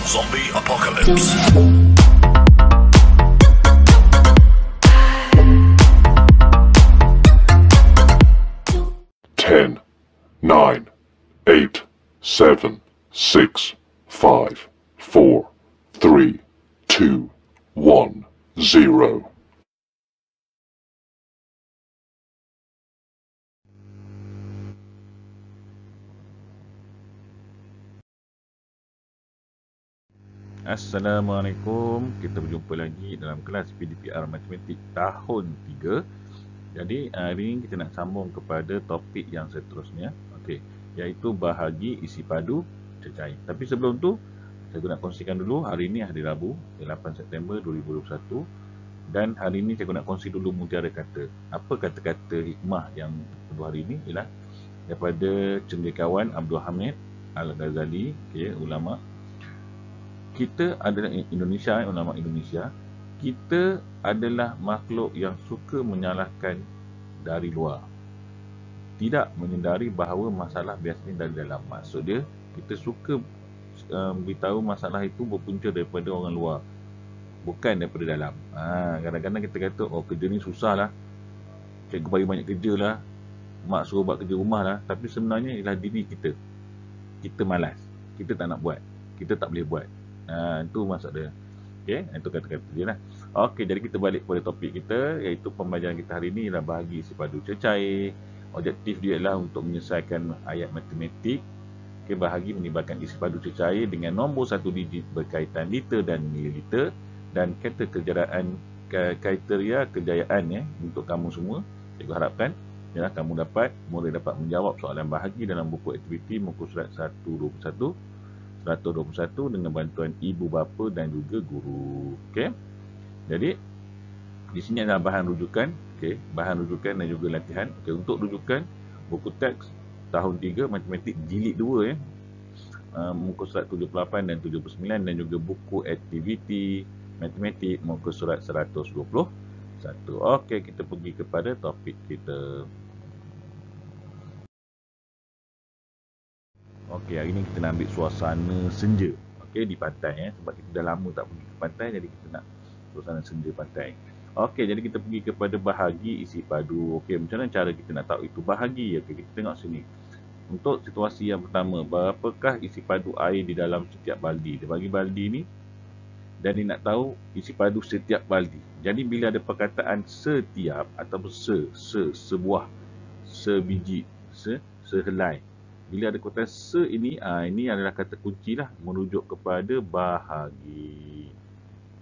Zombie Apocalypse. 10, 9, 8, 7, 6, 5, 4, 3, 2, 1, 0. Assalamualaikum, kita berjumpa lagi dalam kelas PDPR Matematik tahun 3. Jadi hari ini kita nak sambung kepada topik yang seterusnya, okey, iaitu bahagi isi padu cecair. Tapi sebelum tu, saya nak kongsikan dulu hari ini hari Rabu, 8 September 2021, dan hari ini saya nak kongsi dulu mutiara kata. Apa kata-kata hikmah yang kedua hari ini ialah daripada cendekiawan Abdul Hamid Al-Ghazali, okey, ulama. Kita adalah Indonesia, ulama Indonesia. Kita adalah makhluk yang suka menyalahkan dari luar. Tidak menyedari bahawa masalah biasanya dari dalam. Maksud dia, kita suka beritahu masalah itu berpunca daripada orang luar, bukan daripada dalam. Kadang-kadang kita kata, oh kerja ni susah lah, cikgu bagi banyak kerja lah, mak suruh buat kerja rumah lah. Tapi sebenarnya ialah diri kita. Kita malas, kita tak nak buat, kita tak boleh buat. Itu maksud dia. Okey, itu kata-kata dia lah. Okey, jadi kita balik kepada topik kita, iaitu pembelajaran kita hari ini ialah bahagi isi padu cecair. Objektif dia adalah untuk menyelesaikan ayat matematik. Okey, bahagi melibatkan isi padu cecair dengan nombor 1 digit berkaitan liter dan mililiter, dan kriteria kejayaan untuk kamu semua. Cikgu harapkan ialah kamu boleh dapat menjawab soalan bahagi dalam buku aktiviti muka surat 121 dengan bantuan ibu bapa dan juga guru. Okey. Jadi di sini adalah bahan rujukan, okey, bahan rujukan dan juga latihan. Okey, untuk rujukan buku teks tahun 3 matematik jilid 2 muka surat 78 dan 79, dan juga buku aktiviti matematik muka surat 121. Okey, kita pergi kepada topik kita. Okey, hari ni kita nak ambil suasana senja. Okey, di pantai sebab kita dah lama tak pergi ke pantai, jadi kita nak suasana senja pantai. Okey, jadi kita pergi kepada bahagi isi padu. Okey, macam mana cara kita nak tahu itu bahagi? Okey, kita tengok sini. Untuk situasi yang pertama, berapakah isi padu air di dalam setiap baldi? Dia bagi baldi ni dan dia nak tahu isi padu setiap baldi. Jadi bila ada perkataan setiap ataupun sebuah, sebiji, sehelai. Bila ada kata se ini adalah kata kunci lah, merujuk kepada bahagi.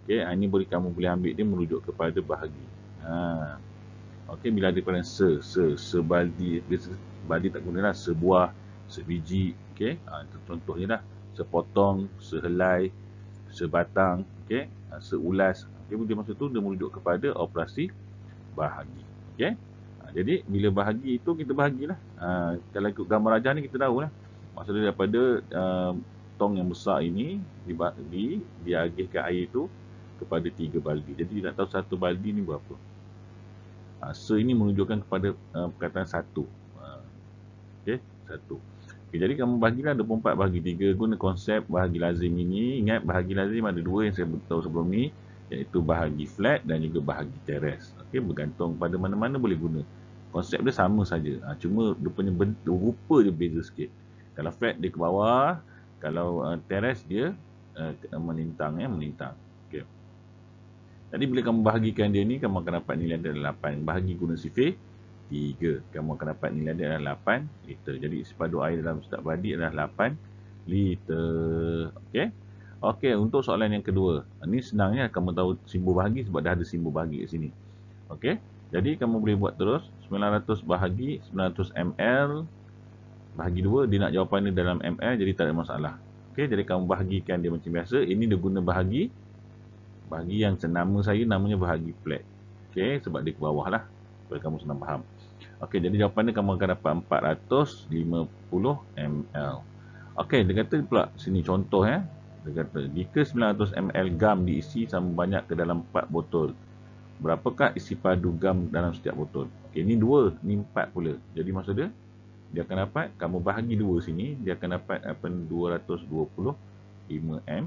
Okey, ini kamu boleh ambil dia merujuk kepada bahagi. Okey, bila ada kata sebaldi, baldi tak gunalah sebuah, sebiji. Okey, itu contohnya lah, sepotong, sehelai, sebatang, okey, seulas. Okey, dia maksud tu dia merujuk kepada operasi bahagi. Okey. Jadi bila bahagi itu kita bahagilah. Kalau ikut gambar rajah ni kita tahu lah. Maksudnya daripada tong yang besar ini diagihkan air itu kepada 3 baldi. Jadi kita nak tahu satu baldi ni berapa. Se ini menunjukkan kepada perkataan 1. Okey, 1. Okay, jadi kamu bahagilah 24 bahagi 3 guna konsep bahagi lazim ini. Ingat bahagi lazim ada 2 yang saya beritahu sebelum ni, iaitu bahagi flat dan juga bahagi teres. Okey, bergantung pada mana-mana boleh guna. Konsep dia sama saja. Cuma dia punya rupa dia beza sikit. Kalau flat dia ke bawah, kalau teres dia melintang. Okey. Jadi bila kamu bahagikan dia ni, kamu akan dapat nilai dia adalah 8. Bahagi guna sifir 3. Kamu akan dapat nilai dia adalah 8 liter. Jadi isi padu air dalam setiap baldi adalah 8 liter. Okey. Okey, untuk soalan yang kedua. Ini senangnya kamu tahu simbol bahagi sebab dah ada simbol bahagi kat sini. Okey. Jadi kamu boleh buat terus 900 bahagi 900 ml bahagi 2. Dia nak jawapan dia dalam ml, jadi tak ada masalah. Okey, jadi kamu bahagikan dia macam biasa. Ini dia guna bahagi yang nama saya namanya bahagi flat. Okey, sebab dia ke bawah lah, supaya kamu senang faham. Okey, jadi jawapan dia kamu akan dapat 450 ml. Okey, dia kata pula sini contoh Dia kata jika 900 ml gam diisi sama banyak ke dalam 4 botol, berapakah isi padu gam dalam setiap botol? Okey, ni 2, ni 4 pula. Jadi maksud dia akan dapat, kamu bahagi 2 sini, dia akan dapat 225 ml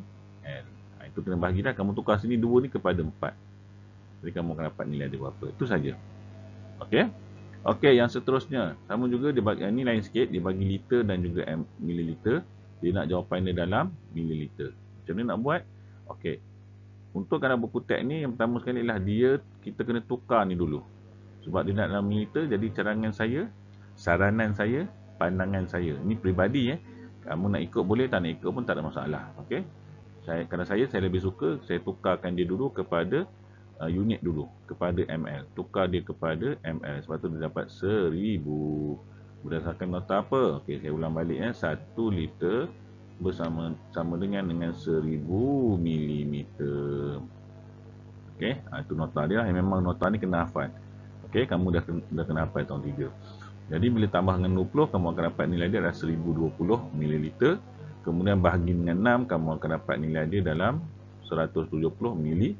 ml. Itu kena bahagi dah. Kamu tukar sini 2 ni kepada 4. Jadi kamu akan dapat nilai dia berapa. Itu saja. Okey. Okey, yang seterusnya. Sama juga dia bagi, ni lain sikit. Dia bagi liter dan juga mililiter. Dia nak jawapan dia dalam mililiter. Macam mana nak buat? Okey. Untuk kadar buku teks ni, yang pertama sekali lah kita kena tukar ni dulu. Sebab dia nak dalam mililiter, jadi saranan saya, pandangan saya. Ini peribadi Kamu nak ikut boleh, tak nak ikut pun tak ada masalah. Okey. Kalau saya lebih suka, saya tukarkan dia dulu kepada unit dulu, kepada ml. Tukar dia kepada ml. Sebab tu dia dapat 1000. Berdasarkan nota apa? Okey, saya ulang balik 1 liter sama dengan 1000 milimeter. Okey, itu nota dia. Memang nota ni kena hafal. Okey, kamu dah kena hafal tahun 3. Jadi bila tambah dengan 20, kamu akan dapat nilai dia adalah 1020 ml. Kemudian bahagi dengan 6, kamu akan dapat nilai dia dalam 170 ml.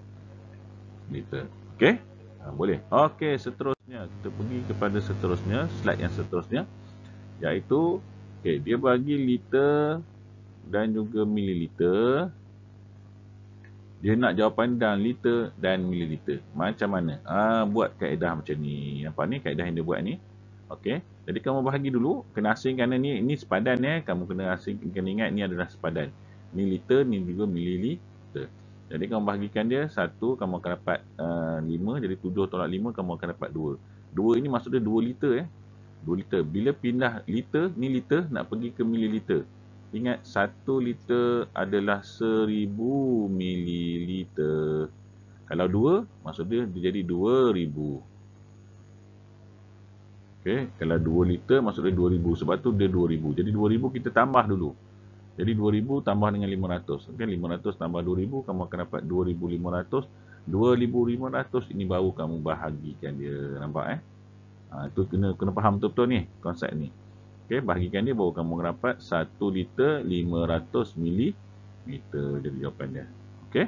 Okey? Boleh. Okey, seterusnya kita pergi kepada seterusnya, slide yang seterusnya, iaitu dia bagi liter dan juga mililiter. Dia nak jawapan dalam liter dan mililiter. Macam mana? Buat kaedah macam ni. Nampak ni kaedah yang dia buat ni. Okey. Jadi kamu bahagi dulu, kena asingkan ni sepadan Kamu kena ingat ni adalah sepadan. Ni liter, ni juga mililiter. Jadi kamu bahagikan dia 1, kamu akan dapat 5, jadi 7 tolak 5 kamu akan dapat 2. 2 ini maksud dia 2 liter 2 liter. Bila pindah liter, ni liter nak pergi ke mililiter. Ingat 1 liter adalah 1000 mililiter. Kalau 2, maksud dia jadi 2000. Okey, kalau 2 liter maksud dia 2000. Sebab tu dia 2000. Jadi 2000 kita tambah dulu. Jadi 2000 tambah dengan 500. Okey, 500 tambah 2000 kamu akan dapat 2500. 2500 ini baru kamu bahagikan dia. Nampak Itu kena faham betul-betul ni konsep ni. Okey, bahagikan dia baru kamu dapat 1 liter 500 mililiter jadi jawapan dia. Okey?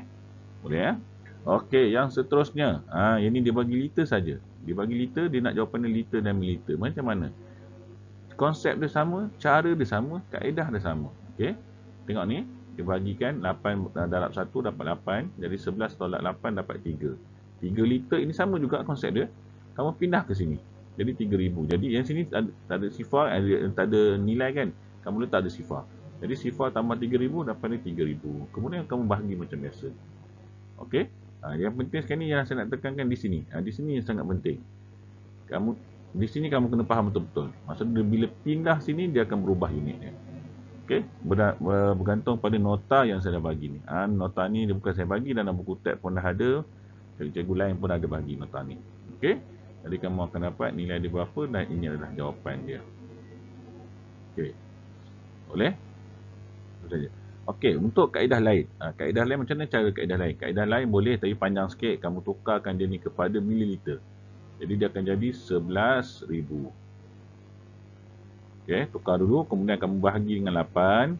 Boleh Okey, yang seterusnya. Ini dia bagi liter saja. Dia bagi liter, dia nak jawapan dia liter dan mililiter. Macam mana? Konsep dia sama, cara dia sama, kaedah dia sama. Okey? Tengok ni, dia bagikan 8 darab 1 dapat 8, jadi 11 tolak 8 dapat 3. 3 liter ini sama juga konsep dia. Kamu pindah ke sini. Jadi 3000. Jadi yang sini tak ada sifar, tak ada nilai kan. Kamu letak ada sifar. Jadi sifar tambah 3000 dapat 3000. Kemudian kamu bahagi macam biasa. Okey? Yang penting sekarang ni yang saya nak tekankan di sini. Di sini yang sangat penting. Di sini kamu kena faham betul-betul. Maksudnya bila pindah sini dia akan berubah unitnya. Okey? Bergantung pada nota yang saya dah bagi ni. Nota ni dia bukan saya bagi, dalam buku teks pun dah ada. Cikgu lain pun ada bagi nota ni. Okey? Jadi kamu akan dapat nilai dia berapa dan ini adalah jawapan dia. Okey. Boleh? Itu saja. Okey, untuk kaedah lain. Kaedah lain macam mana cara kaedah lain? Kaedah lain boleh tapi panjang sikit. Kamu tukarkan dia ni kepada mililiter. Jadi dia akan jadi 11,000. Okey, tukar dulu. Kemudian kamu bahagi dengan 8.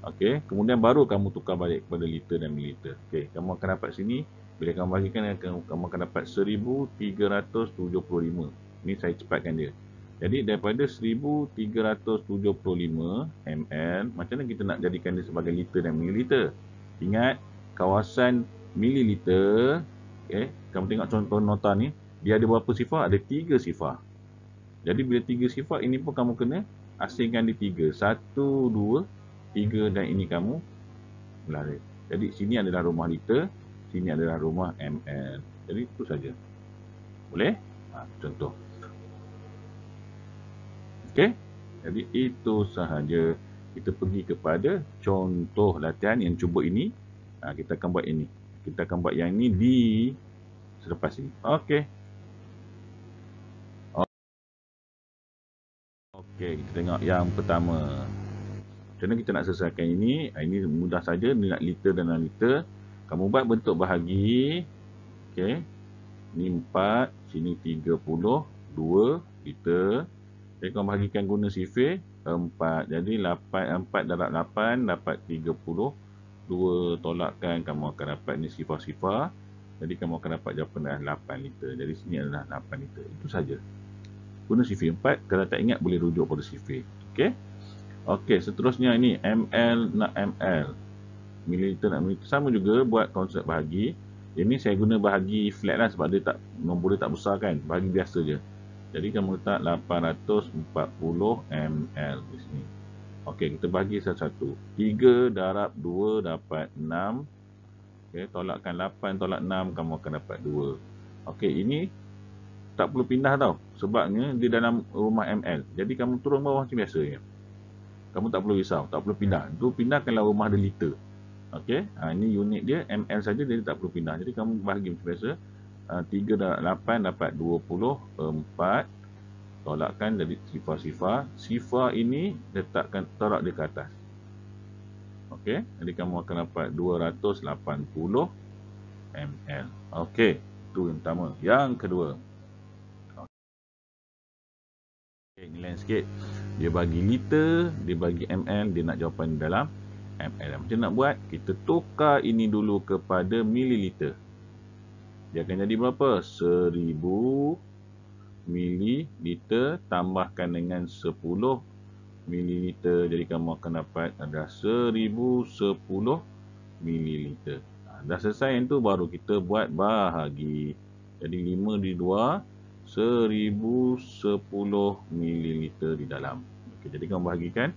Okey, kemudian baru kamu tukar balik kepada liter dan mililiter. Okey, kamu akan dapat sini. Bila kamu bahagikan, kamu akan dapat 1375. Ini saya cepatkan dia. Jadi daripada 1375 ml, macam mana kita nak jadikan dia sebagai liter dan mililiter? Ingat, kawasan mililiter, kamu tengok contoh nota ni, dia ada berapa sifar? Ada 3 sifar. Jadi bila 3 sifar, ini pun kamu kena asingkan di 3. 1, 2, 3 dan ini kamu lari. Jadi sini adalah rumah liter, sini adalah rumah ml. Jadi itu saja. Boleh? Contoh. Okey, jadi itu sahaja. Kita pergi kepada contoh latihan yang cuba ini. Kita akan buat ini. Kita akan buat yang ini di selepas ini. Okey. Okey, kita tengok yang pertama. Macam mana kita nak selesaikan ini? Ini mudah saja. Ini nak liter dan non-liter. Kamu buat bentuk bahagi. Okey. Ini 4, sini 30, 2 liter. Jadi kamu bahagikan guna sifir 4. Jadi 4 darab 8 dapat 30. 2 tolakkan kamu akan dapat ni sifar-sifar. Jadi kamu akan dapat jawapan adalah 8 liter. Jadi sini adalah 8 liter. Itu saja. Guna sifir 4. Kalau tak ingat boleh rujuk pada sifir. Okey. Okey, seterusnya ini ml nak ml. mililiter nak mililiter. Sama juga buat konsep bahagi. Ini saya guna bahagi flat lah sebab dia tak, nombor dia tak besar kan. Bahagi biasa je. Jadi kamu letak 840 ml di sini. Okey, kita bahagi satu-satu. 3 darab 2 dapat 6. Okey, tolakkan 8 tolak 6 kamu akan dapat 2. Okey, ini tak perlu pindah tau. Sebabnya di dalam rumah ml. Jadi kamu turun bawah macam biasa je. Kamu tak perlu risau, tak perlu pindah. Itu pindahkanlah rumah ada liter. Okey, ini unit dia ml saja, jadi tak perlu pindah. Jadi kamu bahagi macam biasa. 3 darab 8 dapat 24. Tolakkan jadi sifar-sifar. Sifar ini letakkan tarak dia ke atas. Okey, jadi kamu akan dapat 280 ml. Okey, itu yang pertama. Yang kedua. Okey, ini lain sikit. Dia bagi liter, dia bagi ml, dia nak jawapan dalam ml. Macam nak buat? Kita tukar ini dulu kepada mililiter. Dia akan jadi berapa? 1000 mililiter tambahkan dengan 10 mililiter. Jadi kamu akan dapat ada 1010 mililiter. Dah selesai yang tu baru kita buat bahagi. Jadi 5 di 2, 1010 mililiter di dalam. Okey, jadi kamu bahagikan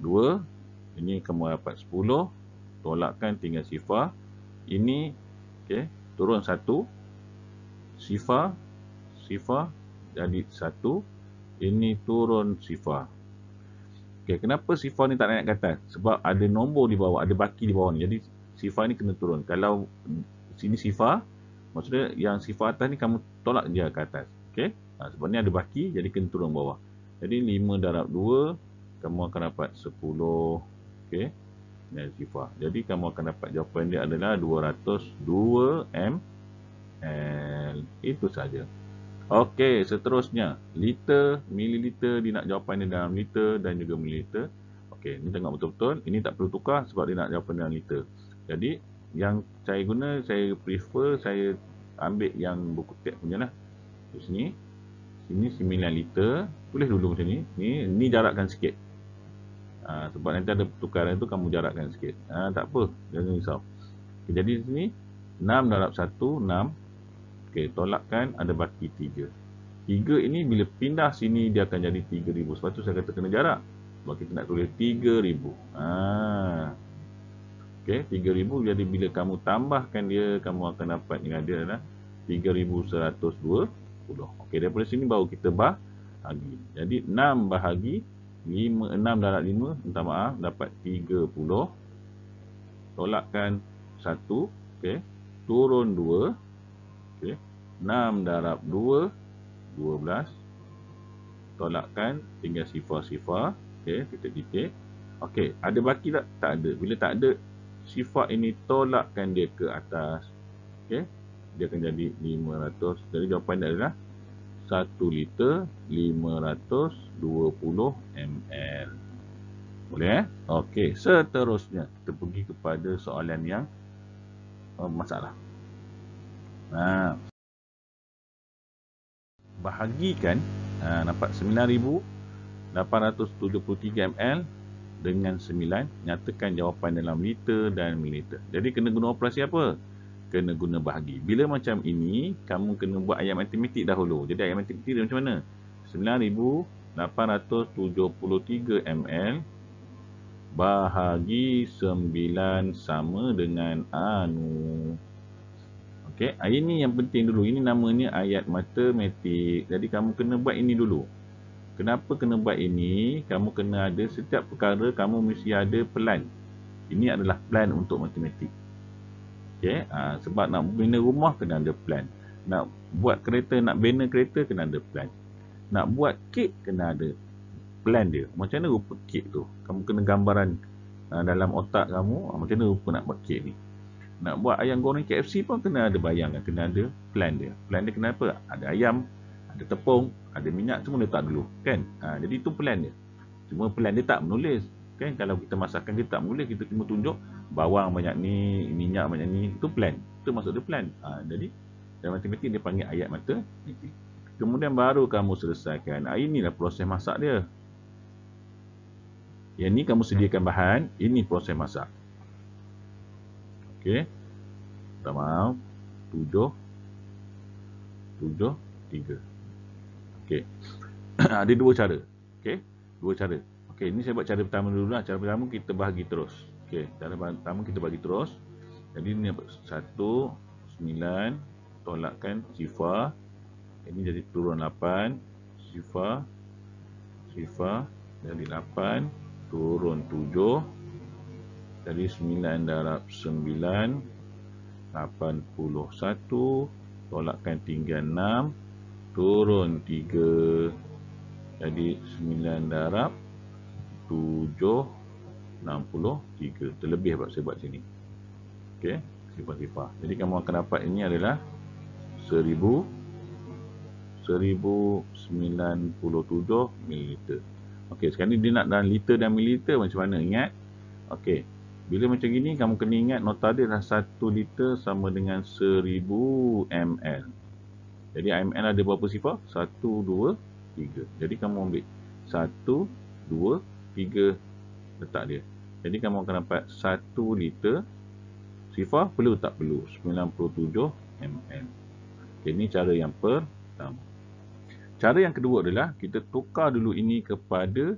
2. Ini kamu dapat 10. Tolakkan tinggal sifar. Ini okey, turun 1. Sifar jadi 1. Ini turun sifar. Okey, kenapa sifar ni tak naik ke atas? Sebab ada nombor di bawah, ada baki di bawah ni. Jadi sifar ni kena turun. Kalau sini sifar, maksudnya yang sifar atas ni kamu tolak dia ke atas. Okey? Sebab ni ada baki, jadi kena turun bawah. Jadi 5 darab 2, kamu akan dapat 10. Okey? Dan sifar. Jadi kamu akan dapat jawapan dia adalah 202 ml. Itu saja. Okey, seterusnya. Liter, mililiter, dia nak jawapan dia dalam liter dan juga mililiter. Okey, ni tengok betul-betul. Ini tak perlu tukar sebab dia nak jawapan dalam liter. Jadi, yang saya guna, saya prefer, saya ambil yang buku tek punya lah. Di sini. Sini 9 liter. Tulis dulu macam ni. Ni jarakkan sikit. Sebab nanti ada pertukaran tu, kamu jarakkan sikit. Tak apa, jangan risau. Okay, jadi di sini 6 darab 1, 6. Okey, tolakkan ada baki 3. 3 ini bila pindah sini dia akan jadi 3000. Sebab tu saya kata kena jarak. Sebab kita nak tulis 3000. Okey, 3000 jadi bila kamu tambahkan dia, kamu akan dapat dengan dia adalah 3120. Okey, daripada sini baru kita bahagi. Jadi 6 bahagi 6 darab 5, minta maaf, dapat 30. Tolakkan 1, okey. Turun 2. Okey. 6 darab 2, 12. Tolakkan, tinggal sifar-sifar. Okey, titik-titik. Okey, ada baki tak? Tak ada. Bila tak ada, sifar ini tolakkan dia ke atas. Okey. Dia akan jadi 500. Jadi jawapan dia adalah 1 liter 520 ml. Boleh Okey, seterusnya kita pergi kepada soalan yang masalah. Bahagikan nampak 9873 ml dengan 9. Nyatakan jawapan dalam liter dan mililiter. Jadi kena guna operasi apa? Kena guna bahagi. Bila macam ini, kamu kena buat ayat matematik dahulu. Jadi ayat matematik dia macam mana? 9873 ml bahagi 9 sama dengan anu. Okey, ini yang penting dulu. Ini namanya ayat matematik. Jadi kamu kena buat ini dulu. Kenapa kena buat ini? Kamu kena ada setiap perkara kamu mesti ada plan. Ini adalah plan untuk matematik. Okey, sebab nak bina rumah kena ada plan. Nak buat kereta, nak bina kereta kena ada plan. Nak buat kek kena ada plan dia. Macam mana rupa kek tu? Kamu kena gambaran dalam otak kamu, macam mana rupa nak buat kek ni. Nak buat ayam goreng KFC pun kena ada bayangan, kena ada plan dia. Plan dia kenapa? Ada ayam, ada tepung, ada minyak, semua letak dulu, kan? Jadi itu plan dia. Cuma plan dia tak menulis, kan? Kalau kita masakkan dia tak menulis, kita cuma tunjuk bawang banyak ni, minyak banyak ni, itu plan. Itu maksud dia plan. Jadi dalam matematik dia panggil ayat matematik. Kemudian baru kamu selesaikan. Inilah proses masak dia. Yang ni kamu sediakan bahan, ini proses masak. Okey. Pertama, 7, 3. Okey. Ada dua cara. Okey. Dua cara. Okey, ini saya buat cara pertama dulu lah. Cara pertama kita bahagi terus. Okey, cara pertama kita bagi terus. Jadi ni 1, 9, tolakkan sifar. Ini jadi turun 8, sifar, jadi 8, turun 7, jadi 9 darab 9, 81, tolakkan tinggal 6, turun 3, jadi 9 darab 7, 63. Terlebih saya buat sini. Okey, sifar-sifar. Jadi kamu akan dapat ini adalah 1097 ml. Okey, sekarang ni dia nak dalam liter dan mililiter macam mana? Ingat? Okey. Bila macam gini kamu kena ingat nota dia adalah 1 liter sama dengan 1000 ml. Jadi ml ada berapa sifar? 1, 2, 3. Jadi kamu ambil 1, 2, 3 letak dia. Jadi kamu akan dapat 1 liter. Sifar perlu tak perlu? 97 ml. Okay, ini cara yang pertama. Cara yang kedua adalah kita tukar dulu ini kepada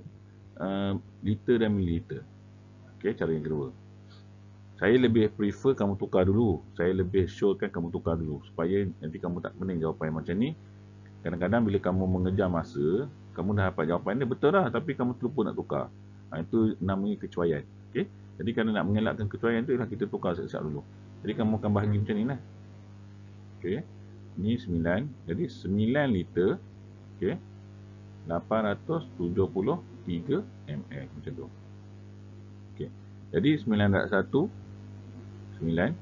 liter dan mililiter. Okay, cara yang kedua. Saya lebih prefer kamu tukar dulu. Saya lebih syorkan kamu tukar dulu. Supaya nanti kamu tak pening jawapan macam ni. Kadang-kadang bila kamu mengejar masa, kamu dah dapat jawapan dia betul lah. Tapi kamu terlupa nak tukar. Itu namanya kecuaian. Okay? Jadi kalau nak mengelakkan kecuaian tu, kita tukar siap-siap dulu. Jadi kamu akan bahagi macam ni lah. Okay. Ini 9. Jadi 9 liter. Okay. 873 ml. Macam tu. Okay. Jadi 9 darab 1. 9.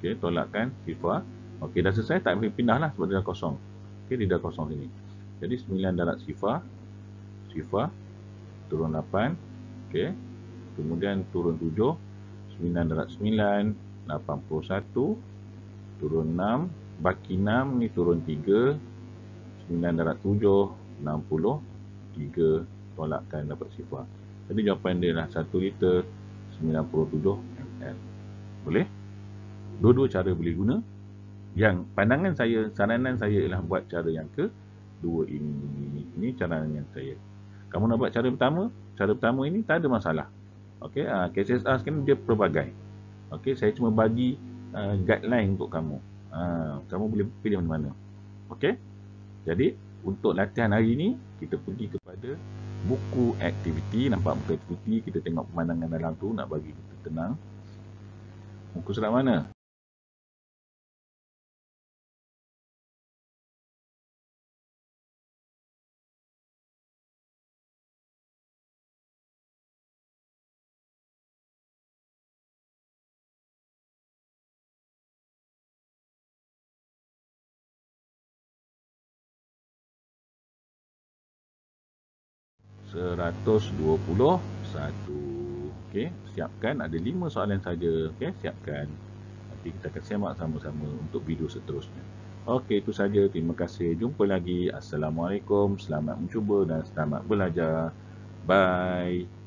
Okay. Tolakkan sifar. Okay. Dah selesai. Tak boleh pindah lah sebab dia dah kosong. Okay. Dia dah kosong sini. Jadi 9 darab sifar. Sifar. Turun 8. Okay. Kemudian turun 7. 9 darab 9. 81. Turun 6. Baki 6 ni turun 3. 9 darab 7. 63. Tolakkan dapat sifar. Jadi jawapan dia adalah 1 liter 97 ml. Boleh? Dua-dua cara boleh guna. Yang pandangan saya, saranan saya ialah buat cara yang kedua ini. Ini caranan yang saya. Kamu nak buat cara pertama? Cara pertama ini tak ada masalah. Okey, KSSR sekarang dia pelbagai. Okey, saya cuma bagi guideline untuk kamu. Kamu boleh pilih mana-mana. Okey? Jadi, untuk latihan hari ini, kita pergi kepada buku aktiviti. Nampak buku aktiviti, kita tengok pemandangan dalam tu nak bagi kita tenang. Muka surat mana? (121). Okey, siapkan. Ada 5 soalan saja. Okey, siapkan. Nanti kita akan semak sama-sama untuk video seterusnya. Okey, itu saja. Terima kasih. Jumpa lagi. Assalamualaikum. Selamat mencuba dan selamat belajar. Bye.